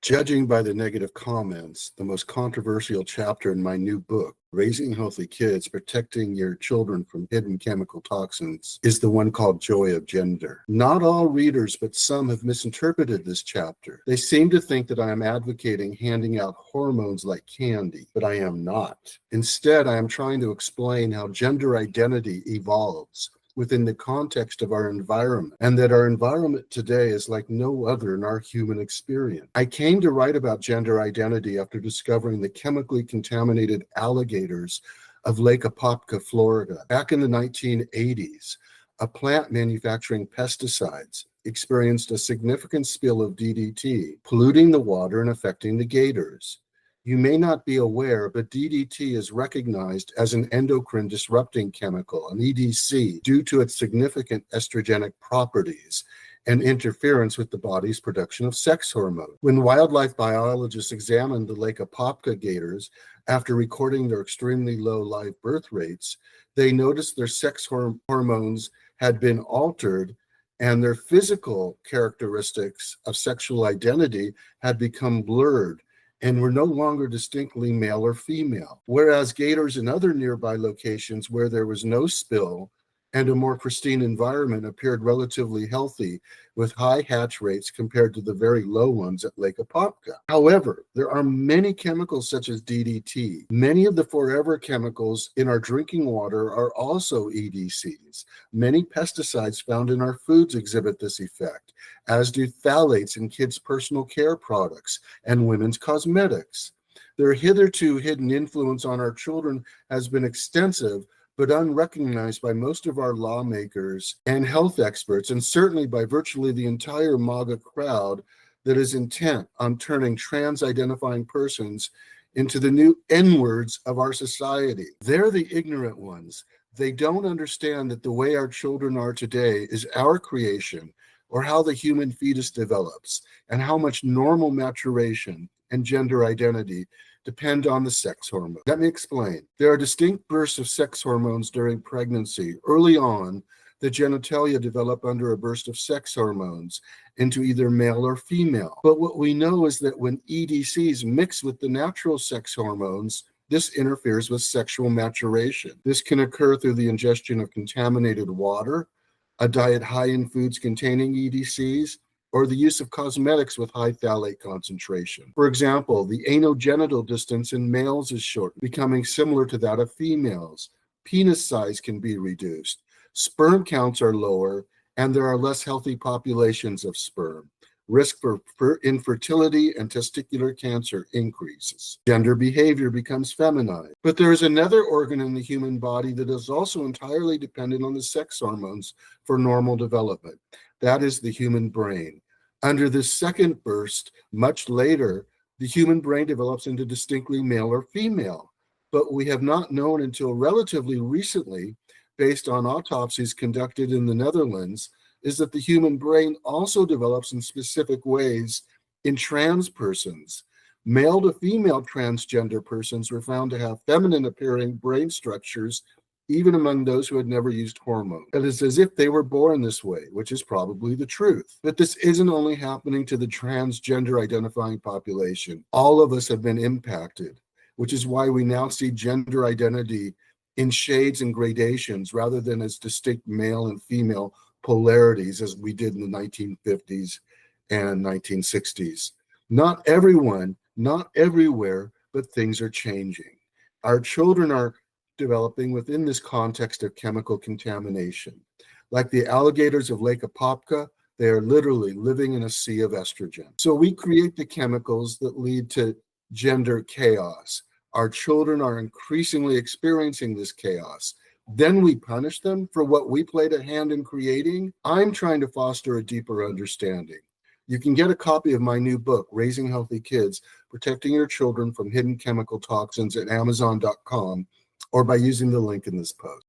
Judging by the negative comments, the most controversial chapter in my new book, Raising Healthy Kids, Protecting Your Children from Hidden Chemical Toxins, is the one called Joy of Gender. Not all readers, but some have misinterpreted this chapter. They seem to think that I am advocating handing out hormones like candy, but I am not. Instead, I am trying to explain how gender identity evolves within the context of our environment, and that our environment today is like no other in our human experience. I came to write about gender identity after discovering the chemically contaminated alligators of Lake Apopka, Florida. Back in the 1980s, a plant manufacturing pesticides experienced a significant spill of DDT, polluting the water and affecting the gators. You may not be aware, but DDT is recognized as an endocrine disrupting chemical, an EDC, due to its significant estrogenic properties and interference with the body's production of sex hormone. When wildlife biologists examined the Lake Apopka gators after recording their extremely low live birth rates, they noticed their sex hormones had been altered and their physical characteristics of sexual identity had become blurred and were no longer distinctly male or female. Whereas gators in other nearby locations where there was no spill and a more pristine environment appeared relatively healthy with high hatch rates compared to the very low ones at Lake Apopka. However, there are many chemicals such as DDT. Many of the forever chemicals in our drinking water are also EDCs. Many pesticides found in our foods exhibit this effect, as do phthalates in kids' personal care products and women's cosmetics. Their hitherto hidden influence on our children has been extensive, but unrecognized by most of our lawmakers and health experts, and certainly by virtually the entire MAGA crowd that is intent on turning trans-identifying persons into the new N-words of our society. They're the ignorant ones. They don't understand that the way our children are today is our creation, or how the human fetus develops, and how much normal maturation and gender identity depend on the sex hormone. Let me explain. There are distinct bursts of sex hormones during pregnancy. Early on, the genitalia develop under a burst of sex hormones into either male or female. But what we know is that when EDCs mix with the natural sex hormones, this interferes with sexual maturation. This can occur through the ingestion of contaminated water, a diet high in foods containing EDCs, or the use of cosmetics with high phthalate concentration. For example, the anogenital distance in males is shortened, becoming similar to that of females. Penis size can be reduced. Sperm counts are lower, and there are less healthy populations of sperm. Risk for infertility and testicular cancer increases. Gender behavior becomes feminized. But there is another organ in the human body that is also entirely dependent on the sex hormones for normal development. That is the human brain. Under this second burst, much later, the human brain develops into distinctly male or female. But we have not known until relatively recently, based on autopsies conducted in the Netherlands, is that the human brain also develops in specific ways in trans persons. Male to female transgender persons were found to have feminine appearing brain structures, even among those who had never used hormones. It is as if they were born this way, which is probably the truth. But this isn't only happening to the transgender identifying population. All of us have been impacted, which is why we now see gender identity in shades and gradations rather than as distinct male and female polarities as we did in the 1950s and 1960s. Not everyone, not everywhere, but things are changing. Our children are developing within this context of chemical contamination. Like the alligators of Lake Apopka, they are literally living in a sea of estrogen. So we create the chemicals that lead to gender chaos. Our children are increasingly experiencing this chaos. Then we punish them for what we played a hand in creating. I'm trying to foster a deeper understanding. You can get a copy of my new book, Raising Healthy Kids, Protecting Your Children from Hidden Chemical Toxins at Amazon.com, or by using the link in this post.